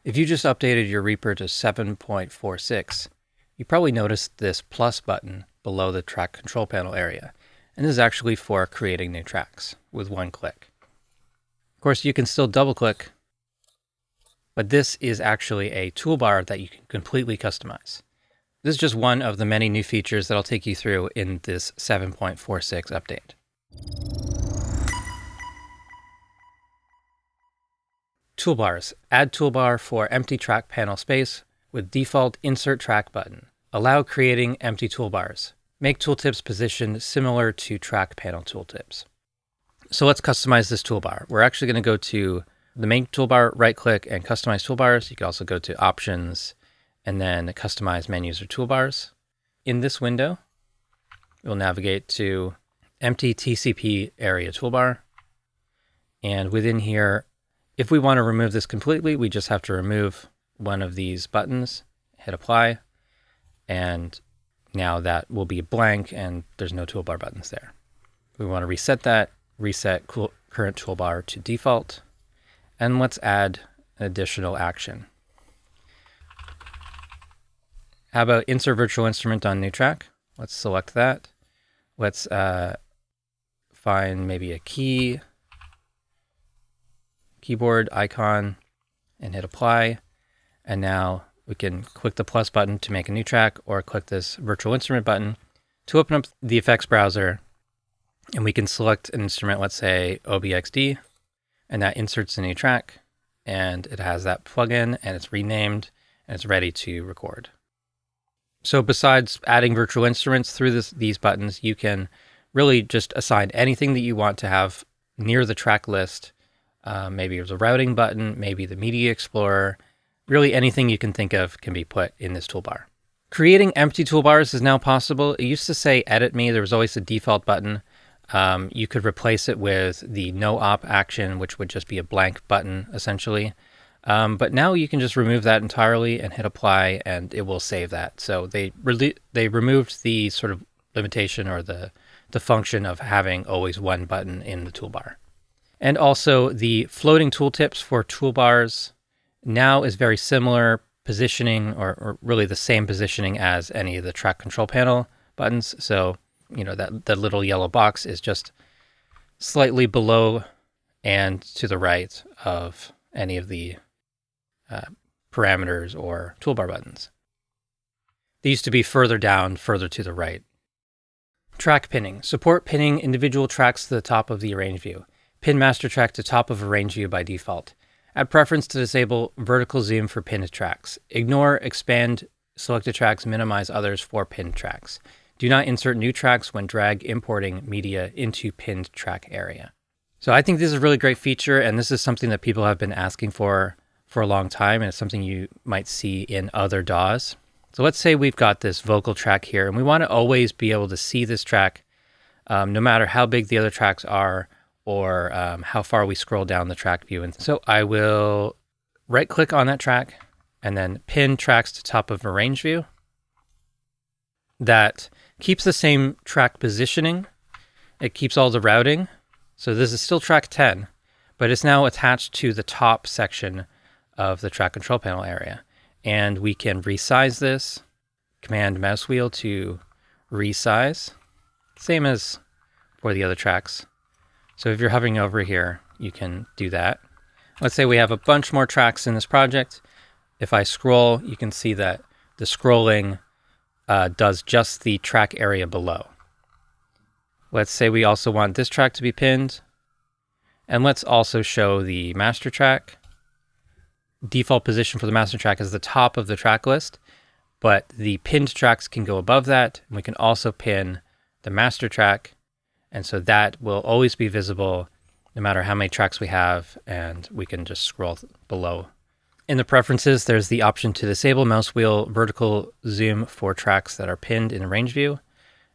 If you just updated your Reaper to 7.46, you probably noticed this plus button below the track control panel area. And this is actually for creating new tracks with one click. Of course, you can still double click, but this is actually a toolbar that you can completely customize. This is just one of the many new features that I'll take you through in this 7.46 update. Toolbars. Add toolbar for empty track panel space with default insert track button. Allow creating empty toolbars. Make tooltips position similar to track panel tooltips. So let's customize this toolbar. We're actually going to go to the main toolbar, right click and customize toolbars. You can also go to options and then customize menus or toolbars. In this window, we'll navigate to empty TCP area toolbar. And within here, if we want to remove this completely, we just have to remove one of these buttons, hit apply, and now that will be blank and there's no toolbar buttons there. We want to reset that, reset current toolbar to default, and let's add an additional action. How about insert virtual instrument on new track? Let's select that. Let's find maybe a keyboard icon and hit apply. And now we can click the plus button to make a new track or click this virtual instrument button to open up the effects browser. And we can select an instrument, let's say OBXD, and that inserts a new track and it has that plugin and it's renamed and it's ready to record. So besides adding virtual instruments through these buttons, you can really just assign anything that you want to have near the track list. Maybe there's a routing button, maybe the MIDI Explorer. Really anything you can think of can be put in this toolbar. Creating empty toolbars is now possible. It used to say edit me. There was always a default button. You could replace it with the no op action, which would just be a blank button essentially. But now you can just remove that entirely and hit apply and it will save that. So they removed the sort of limitation or the function of having always one button in the toolbar. And also the floating tooltips for toolbars now is very similar positioning or really the same positioning as any of the track control panel buttons. So, you know, that the little yellow box is just slightly below and to the right of any of the parameters or toolbar buttons. They used to be further down, further to the right. Track pinning. Support pinning individual tracks to the top of the arrange view. Pin master track to top of arrange view by default. Add preference to disable vertical zoom for pinned tracks. Ignore, expand selected tracks, minimize others for pinned tracks. Do not insert new tracks when drag importing media into pinned track area. So I think this is a really great feature, and this is something that people have been asking for a long time, and it's something you might see in other DAWs. So let's say we've got this vocal track here, and we want to always be able to see this track no matter how big the other tracks are or how far we scroll down the track view. And so I will right click on that track and then pin tracks to top of arrange view. That keeps the same track positioning. It keeps all the routing. So this is still track 10, but it's now attached to the top section of the track control panel area. And we can resize this, command mouse wheel to resize, same as for the other tracks. So if you're hovering over here, you can do that. Let's say we have a bunch more tracks in this project. If I scroll, you can see that the scrolling does just the track area below. Let's say we also want this track to be pinned. And let's also show the master track. Default position for the master track is the top of the track list, but the pinned tracks can go above that. And we can also pin the master track. And so that will always be visible no matter how many tracks we have, and we can just scroll below. In the preferences, there's the option to disable mouse wheel vertical zoom for tracks that are pinned in arrange view.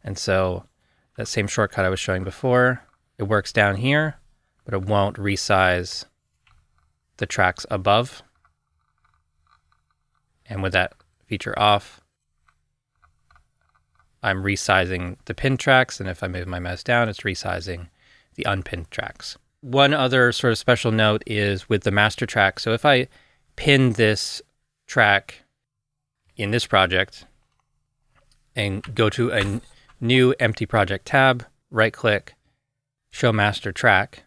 And so that same shortcut I was showing before, it works down here, but it won't resize the tracks above. And with that feature off, I'm resizing the pinned tracks, and if I move my mouse down, it's resizing the unpinned tracks. One other sort of special note is with the master track. So if I pin this track in this project and go to a new empty project tab, right click, show master track,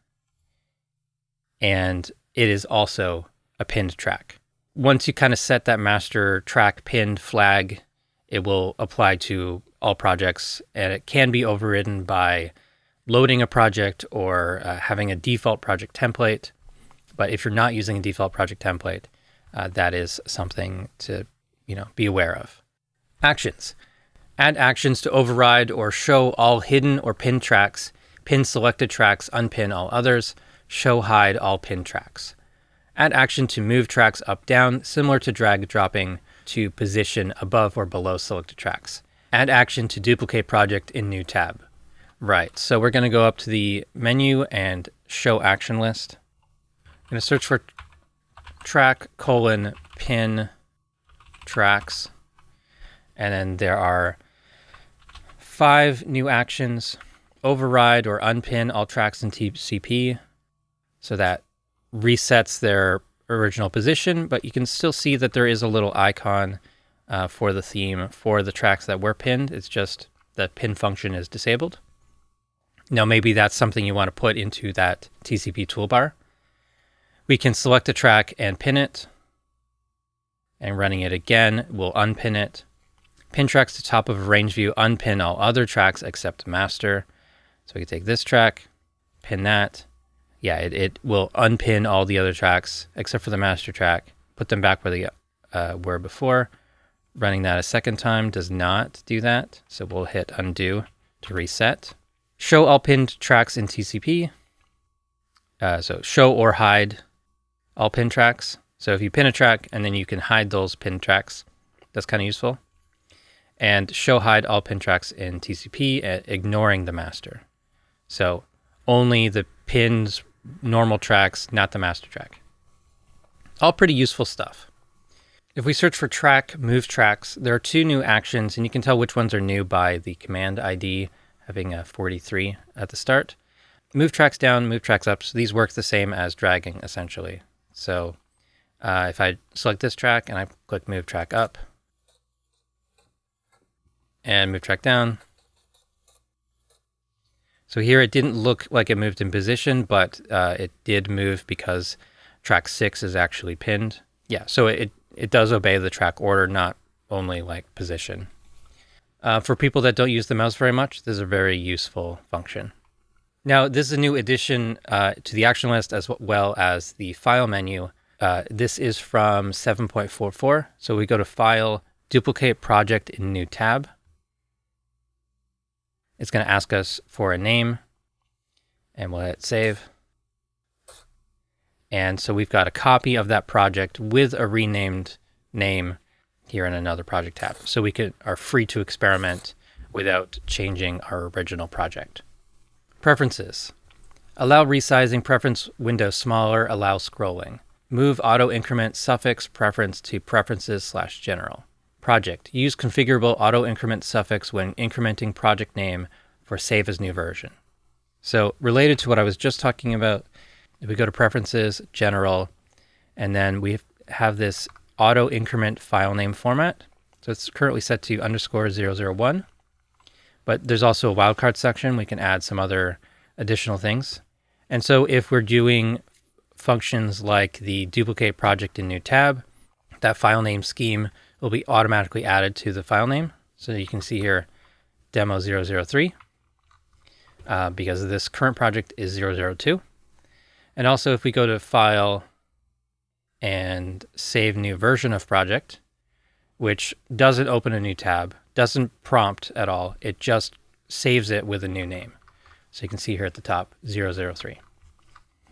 and it is also a pinned track. Once you kind of set that master track pinned flag, it will apply to all projects, and it can be overridden by loading a project or having a default project template. But if you're not using a default project template, that is something to be aware of. Actions. Add actions to override or show all hidden or pinned tracks, pin selected tracks, unpin all others, show hide all pinned tracks. Add action to move tracks up down, similar to drag dropping to position above or below selected tracks. Add action to duplicate project in new tab. Right, so we're going to go up to the menu and show action list. I'm going to search for track : pin tracks, and then there are 5 new actions: override or unpin all tracks in TCP, so that resets their original position, but you can still see that there is a little icon for the theme for the tracks that were pinned. It's just the pin function is disabled. Now maybe that's something you want to put into that TCP toolbar. We can select a track and pin it, and running it again will unpin it. Pin tracks to top of a range view, unpin all other tracks except master. So we can take this track, pin that. Yeah, it will unpin all the other tracks except for the master track, put them back where they were before. Running that a second time does not do that, so we'll hit undo to reset. Show all pinned tracks in TCP. So show or hide all pinned tracks. So if you pin a track and then you can hide those pinned tracks, that's kind of useful. And show hide all pinned tracks in TCP, ignoring the master. So only the pinned normal tracks, not the master track. All pretty useful stuff. If we search for track, move tracks, there are 2 new actions, and you can tell which ones are new by the command ID having a 43 at the start. Move tracks down, move tracks up. So these work the same as dragging, essentially. So if I select this track and I click move track up and move track down. So here it didn't look like it moved in position, but it did move because track 6 is actually pinned. Yeah, so it does obey the track order, not only like position. For people that don't use the mouse very much, this is a very useful function. Now, this is a new addition to the action list as well as the file menu. This is from 7.44. So we go to File, Duplicate Project in New tab. It's going to ask us for a name, and we'll hit Save. And so we've got a copy of that project with a renamed name here in another project tab. So we are free to experiment without changing our original project. Preferences. Allow resizing preference window smaller, allow scrolling. Move auto increment suffix preference to preferences/general. Project. Use configurable auto increment suffix when incrementing project name for save as new version. So related to what I was just talking about, if we go to preferences, general, and then we have this auto increment file name format. So it's currently set to _001, but there's also a wildcard section. We can add some other additional things. And so if we're doing functions like the duplicate project in new tab, that file name scheme will be automatically added to the file name. So you can see here demo 003 because this current project is 002. And also if we go to File and Save New Version of Project, which doesn't open a new tab, doesn't prompt at all, it just saves it with a new name. So you can see here at the top, 003.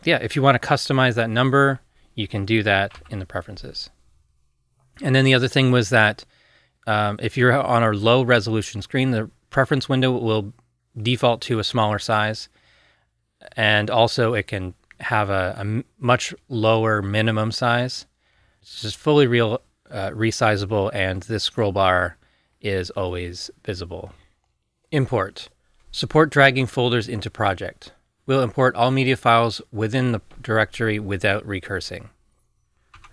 Yeah, if you want to customize that number, you can do that in the preferences. And then the other thing was that if you're on a low resolution screen, the preference window will default to a smaller size. And also it can have a much lower minimum size. It's just fully resizable, and this scroll bar is always visible. Import. Support dragging folders into project. We'll import all media files within the directory without recursing.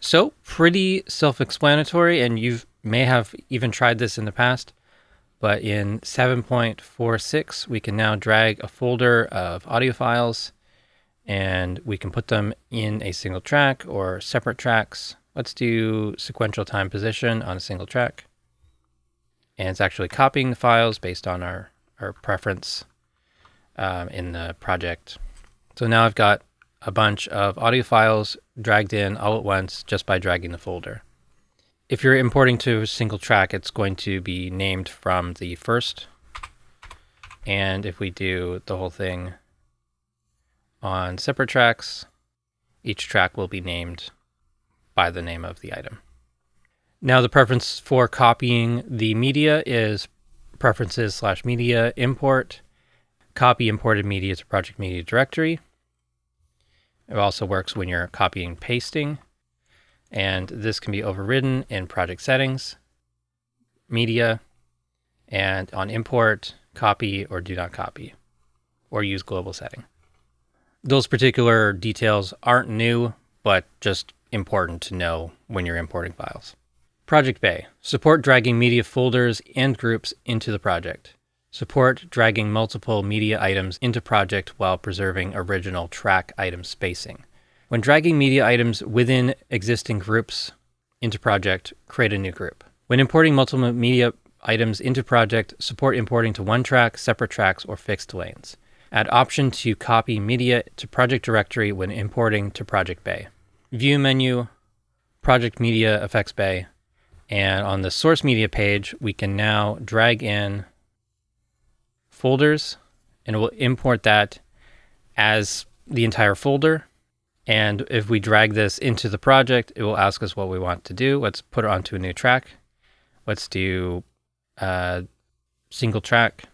So pretty self-explanatory, and you may have even tried this in the past, but in 7.46, we can now drag a folder of audio files and we can put them in a single track or separate tracks. Let's do sequential time position on a single track. And it's actually copying the files based on our preference in the project. So now I've got a bunch of audio files dragged in all at once just by dragging the folder. If you're importing to a single track, it's going to be named from the first. And if we do the whole thing on separate tracks, each track will be named by the name of the item. Now the preference for copying the media is preferences/media import, copy imported media to project media directory. It also works when you're copying and pasting, and this can be overridden in project settings, media, and on import, copy or do not copy, or use global setting. Those particular details aren't new, but just important to know when you're importing files. Project Bay. Support dragging media folders and groups into the project. Support dragging multiple media items into project while preserving original track item spacing. When dragging media items within existing groups into project, create a new group. When importing multiple media items into project, support importing to one track, separate tracks, or fixed lanes. Add option to copy media to project directory when importing to Project Bay. View menu, Project Media Effects Bay, and on the source media page, we can now drag in folders, and it will import that as the entire folder. And if we drag this into the project, it will ask us what we want to do. Let's put it onto a new track. Let's do single track,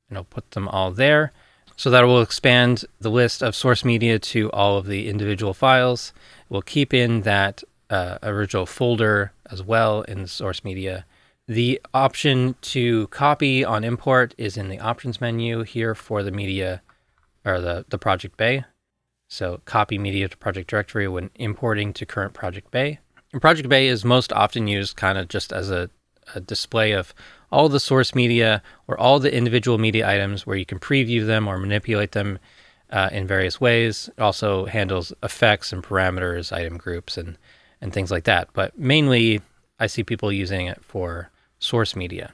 and I'll put them all there. So that will expand the list of source media to all of the individual files. We'll keep in that original folder as well in the source media. The option to copy on import is in the options menu here for the media or the project bay. So copy media to project directory when importing to current project bay. And project bay is most often used kind of just as a display of all the source media or all the individual media items where you can preview them or manipulate them in various ways. It also handles effects and parameters, item groups, and things like that. But mainly, I see people using it for source media.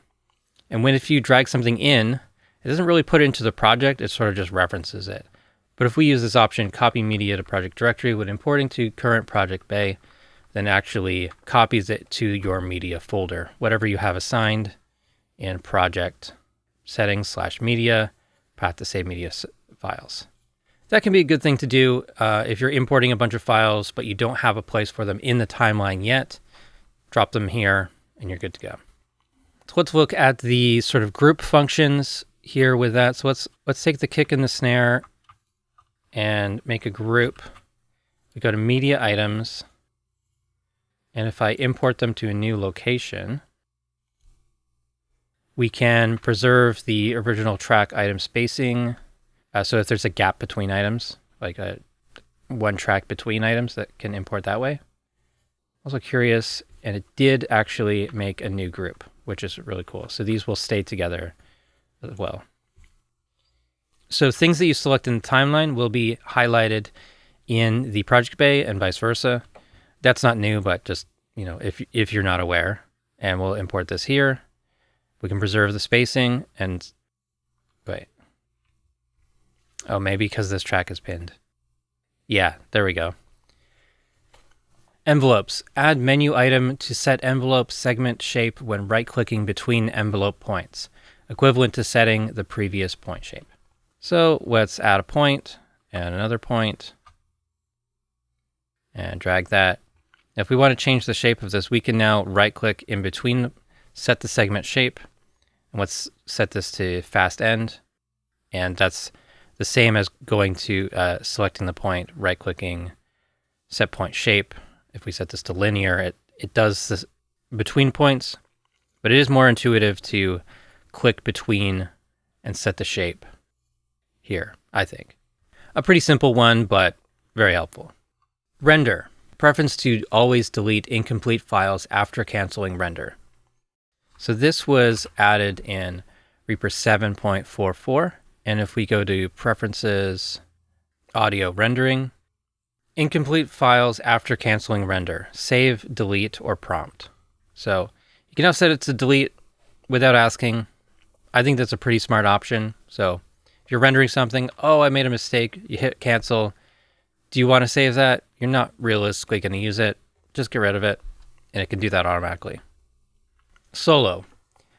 And if you drag something in, it doesn't really put it into the project, it sort of just references it. But if we use this option, copy media to project directory when importing to current project bay, then actually copies it to your media folder, whatever you have assigned in project settings/media, path to save media files. That can be a good thing to do if you're importing a bunch of files, but you don't have a place for them in the timeline yet. Drop them here and you're good to go. So let's look at the sort of group functions here with that. So let's take the kick and the snare and make a group. We go to media items. And if I import them to a new location, we can preserve the original track item spacing. So if there's a gap between items, like one track between items, that can import that way. Also curious, and it did actually make a new group, which is really cool. So these will stay together as well. So things that you select in the timeline will be highlighted in the project bay and vice versa. That's not new, but just, if you're not aware, and we'll import this here. We can preserve the spacing and wait. Oh, maybe because this track is pinned. Yeah, there we go. Envelopes. Add menu item to set envelope segment shape when right-clicking between envelope points, equivalent to setting the previous point shape. So let's add a point and another point and drag that. If we want to change the shape of this, we can now right-click in between, set the segment shape, and let's set this to fast end. And that's the same as going to selecting the point, right-clicking, set point shape. If we set this to linear, it does this between points, but it is more intuitive to click between and set the shape here, I think. A pretty simple one, but very helpful. Render. preference to always delete incomplete files after canceling render. So this was added in REAPER 7.44. And if we go to Preferences, Audio Rendering, incomplete files after canceling render, save, delete, or prompt. So you can now set it to delete without asking. I think that's a pretty smart option. So if you're rendering something, oh, I made a mistake, you hit cancel. Do you want to save that? You're not realistically going to use it. Just get rid of it, and it can do that automatically. Solo.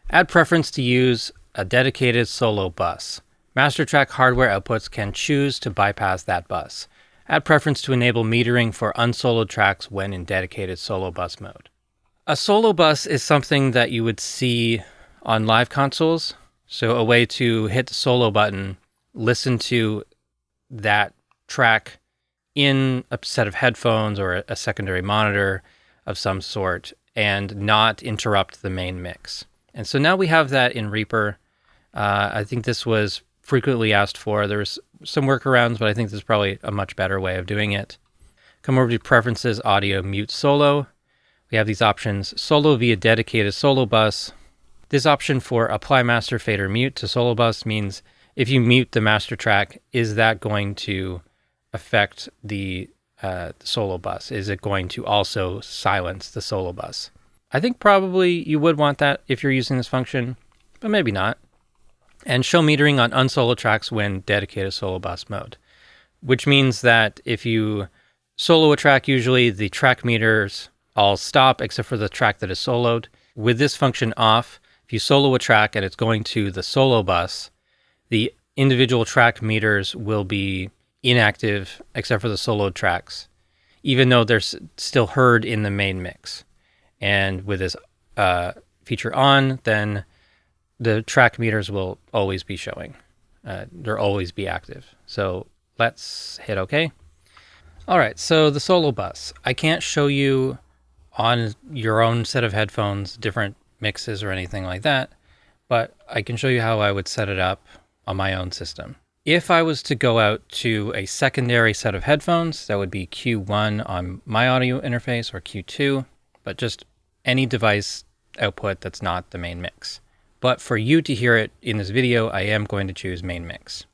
Add preference to use a dedicated solo bus. Master track hardware outputs can choose to bypass that bus. Add preference to enable metering for unsoloed tracks when in dedicated solo bus mode. A solo bus is something that you would see on live consoles. So a way to hit the solo button, listen to that track in a set of headphones or a secondary monitor of some sort and not interrupt the main mix. And so now we have that in Reaper. I think this was frequently asked for. There's some workarounds, but I think this is probably a much better way of doing it. Come over to Preferences, Audio, Mute Solo. We have these options, solo via dedicated solo bus. This option for apply master fader mute to solo bus means if you mute the master track, is that going to affect the solo bus? Is it going to also silence the solo bus? I think probably you would want that if you're using this function, but maybe not. And show metering on unsolo tracks when dedicated solo bus mode, which means that if you solo a track, usually the track meters all stop except for the track that is soloed. With this function off, if you solo a track and it's going to the solo bus, the individual track meters will be inactive except for the soloed tracks, even though they're still heard in the main mix. And with this feature on, then the track meters will always be showing. They'll always be active. So let's hit OK. All right, so the solo bus. I can't show you on your own set of headphones different mixes or anything like that, but I can show you how I would set it up on my own system. If I was to go out to a secondary set of headphones, that would be Q1 on my audio interface or Q2, but just any device output that's not the main mix. But for you to hear it in this video, I am going to choose main mix.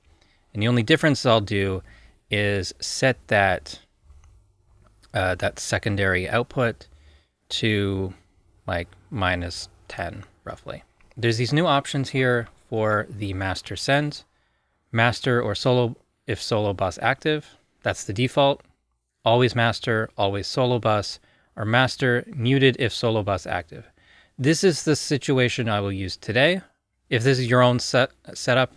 And the only difference I'll do is set that that secondary output to like -10 roughly. There's these new options here for the master send, master or solo if solo bus active. That's the default. Always master, always solo bus, or master muted if solo bus active. This is the situation I will use today. If this is your own setup,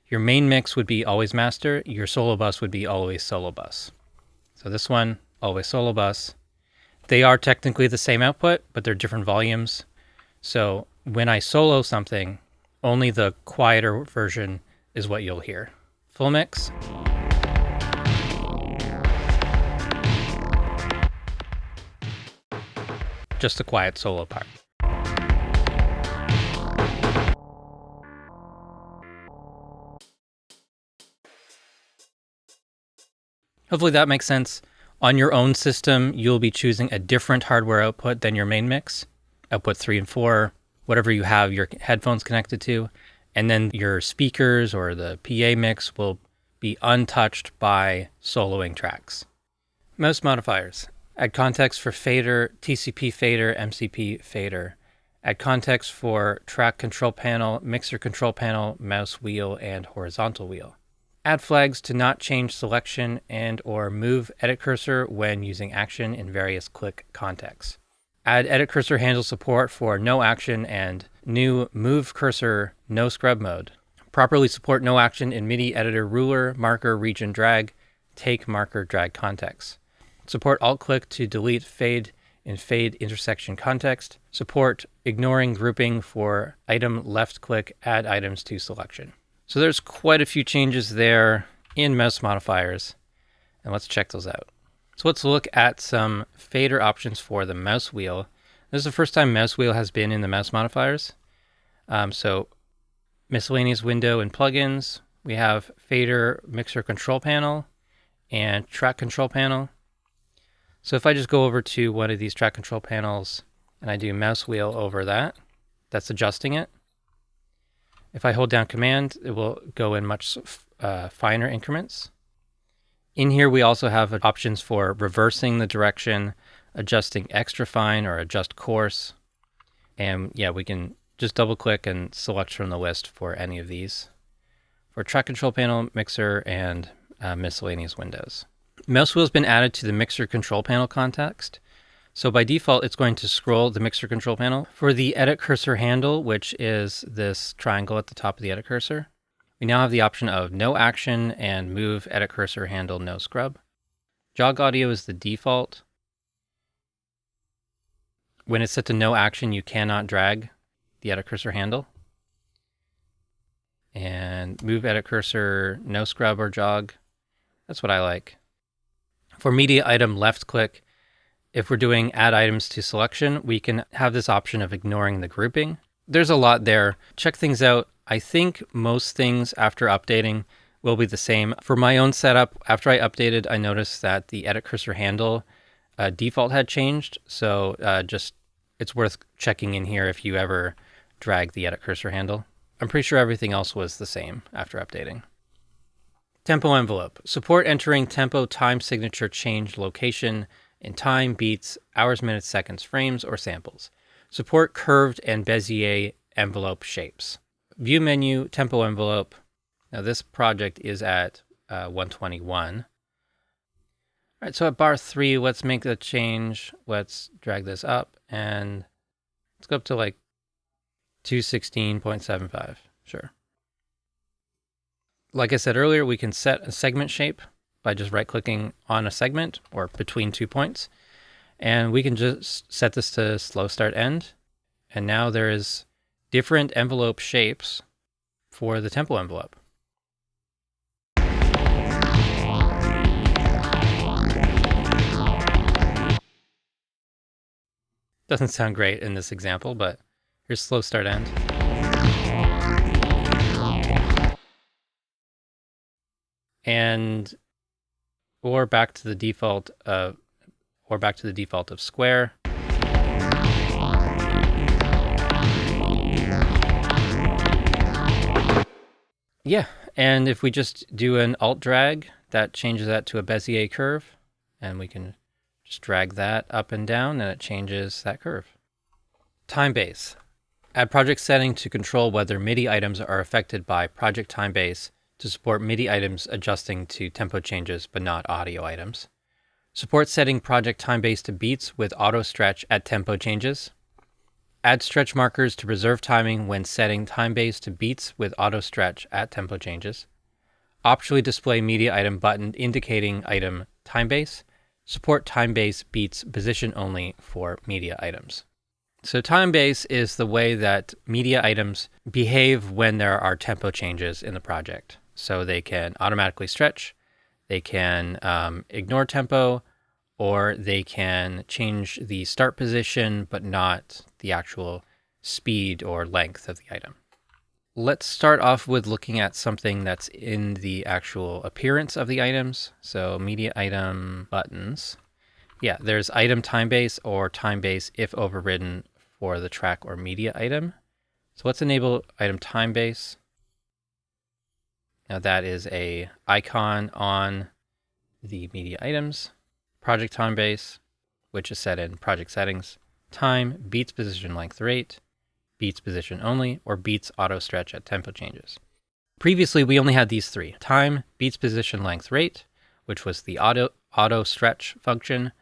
your main mix would be always master, your solo bus would be always solo bus. So this one, always solo bus. They are technically the same output, but they're different volumes. So when I solo something, only the quieter version is what you'll hear. Full mix. Just the quiet solo part. Hopefully that makes sense. On your own system, you'll be choosing a different hardware output than your main mix. Output 3 and 4, whatever you have your headphones connected to. And then your speakers or the PA mix will be untouched by soloing tracks. Mouse modifiers. Add context for fader, TCP fader, MCP fader. Add context for track control panel, mixer control panel, mouse wheel, and horizontal wheel. Add flags to not change selection and or move edit cursor when using action in various click contexts. Add edit cursor handle support for no action and new move cursor no scrub mode. Properly support no action in MIDI editor ruler, marker, region drag, take marker drag context. Support alt click to delete fade in fade intersection context. Support ignoring grouping for item left click add items to selection. So there's quite a few changes there in mouse modifiers, and let's check those out. So let's look at some fader options for the mouse wheel. This is the first time mouse wheel has been in the mouse modifiers. So miscellaneous window and plugins, we have fader mixer control panel and track control panel. So if I just go over to one of these track control panels and I do mouse wheel over that, that's adjusting it. If I hold down Command, it will go in much finer increments. In here, we also have options for reversing the direction, adjusting extra fine or adjust coarse. And yeah, we can just double click and select from the list for any of these for track control panel, mixer, and miscellaneous windows. Mouse wheel has been added to the mixer control panel context. So by default, it's going to scroll the mixer control panel. For the edit cursor handle, which is this triangle at the top of the edit cursor, we now have the option of no action and move edit cursor handle no scrub. Jog audio is the default. When it's set to no action, you cannot drag the edit cursor handle. And move edit cursor no scrub or jog. That's what I like. For media item left click, if we're doing add items to selection, we can have this option of ignoring the grouping. There's a lot there. Check things out. I think most things after updating will be the same. For my own setup, after I updated, I noticed that the edit cursor handle default had changed. So just it's worth checking in here if you ever drag the edit cursor handle. I'm pretty sure everything else was the same after updating. Tempo envelope. Support entering tempo time signature change location in time, beats, hours, minutes, seconds, frames, or samples. Support curved and bezier envelope shapes. View menu, tempo envelope. Now this project is at 121. All right, so at bar 3, let's make the change. Let's drag this up and let's go up to like 216.75. Sure. Like I said earlier, we can set a segment shape by just right-clicking on a segment or between 2 points. And we can just set this to slow start end. And now there is different envelope shapes for the tempo envelope. Doesn't sound great in this example, but here's slow start end. And or back to the default of square. Yeah, and if we just do an alt drag, that changes that to a bezier curve, and we can just drag that up and down and it changes that curve. Timebase. Add project setting to control whether MIDI items are affected by project Timebase to support MIDI items adjusting to tempo changes but not audio items. Support setting project Timebase to beats with auto stretch at tempo changes. Add stretch markers to preserve timing when setting Timebase to beats with auto stretch at tempo changes. Optionally display media item button indicating item Timebase. Support Timebase beats position only for media items. So Timebase is the way that media items behave when there are tempo changes in the project. So they can automatically stretch, they can ignore tempo, or they can change the start position, but not the actual speed or length of the item. Let's start off with looking at something that's in the actual appearance of the items. So media item buttons. Yeah, there's item Timebase or Timebase if overridden for the track or media item. So let's enable item Timebase. Now that is a icon on the media items. Project Timebase, which is set in project settings. Time, beats position length rate, beats position only, or beats auto stretch at tempo changes. Previously, we only had these three. Time, beats position length rate, which was the auto stretch function,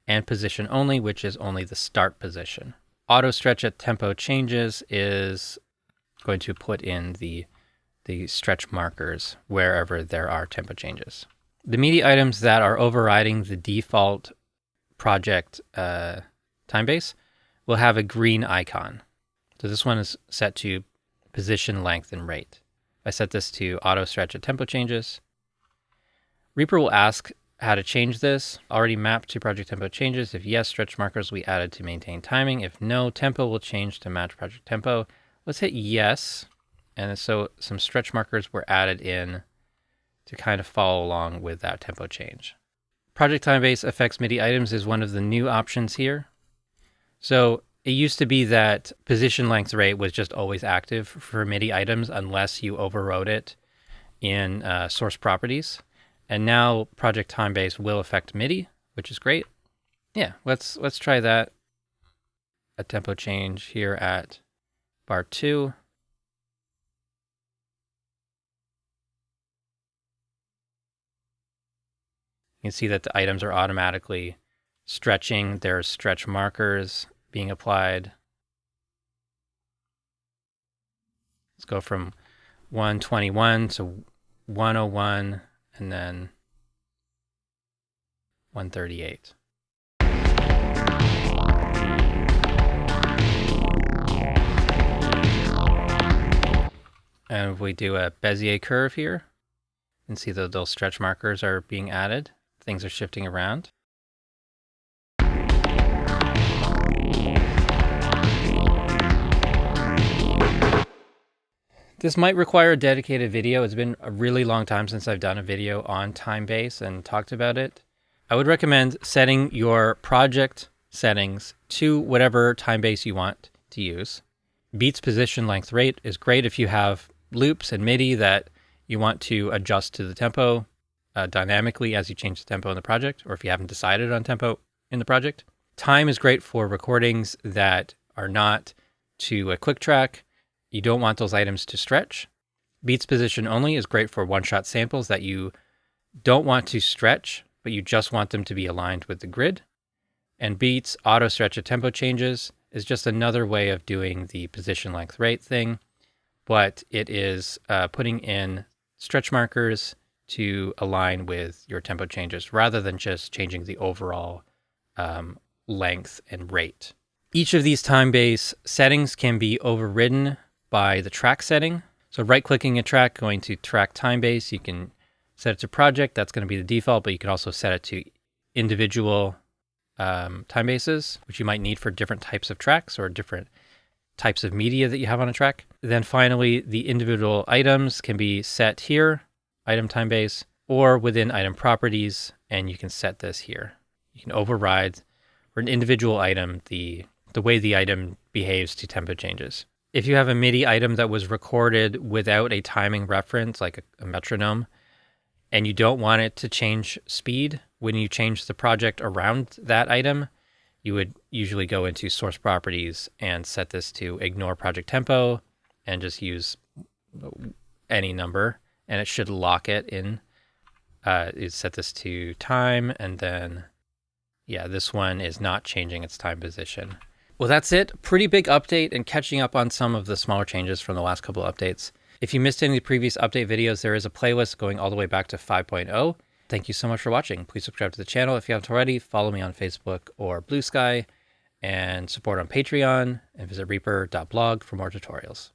and position only, which is only the start position. Auto stretch at tempo changes is going to put in the stretch markers wherever there are tempo changes. The media items that are overriding the default project Timebase will have a green icon. So this one is set to position, length, and rate. I set this to auto stretch at tempo changes. Reaper will ask how to change this. Already mapped to project tempo changes. If yes, stretch markers will be added to maintain timing. If no, tempo will change to match project tempo. Let's hit yes. And so some stretch markers were added in to kind of follow along with that tempo change. Project Timebase affects MIDI items is one of the new options here. So it used to be that position length rate was just always active for MIDI items unless you overrode it in source properties. And now Project Timebase will affect MIDI, which is great. Yeah, let's try that. A tempo change here at bar 2. You can see that the items are automatically stretching. There's stretch markers being applied. Let's go from 121 to 101 and then 138. And if we do a Bezier curve here, you can see that those stretch markers are being added. Things are shifting around. This might require a dedicated video. It's been a really long time since I've done a video on Timebase and talked about it. I would recommend setting your project settings to whatever Timebase you want to use. Beats position length rate is great if you have loops and MIDI that you want to adjust to the tempo dynamically as you change the tempo in the project, or if you haven't decided on tempo in the project. Time is great for recordings that are not to a click track. You don't want those items to stretch. Beats position only is great for one-shot samples that you don't want to stretch, but you just want them to be aligned with the grid. And beats auto stretch at tempo changes is just another way of doing the position length rate thing, but it is putting in stretch markers to align with your tempo changes rather than just changing the overall length and rate. Each of these Timebase settings can be overridden by the track setting. So right-clicking a track, going to track Timebase, you can set it to project. That's going to be the default, but you can also set it to individual Timebases, which you might need for different types of tracks or different types of media that you have on a track. Then finally, the individual items can be set here, item Timebase, or within item properties, and you can set this here. You can override for an individual item the way the item behaves to tempo changes. If you have a MIDI item that was recorded without a timing reference, like a metronome, and you don't want it to change speed when you change the project around that item, you would usually go into source properties and set this to ignore project tempo and just use any number, and it should lock it in. You set this to time, and then, yeah, this one is not changing its time position. Well, that's it. Pretty big update and catching up on some of the smaller changes from the last couple of updates. If you missed any of the previous update videos, there is a playlist going all the way back to 5.0. Thank you so much for watching. Please subscribe to the channel if you haven't already. Follow me on Facebook or Blue Sky, and support on Patreon, and visit reaper.blog for more tutorials.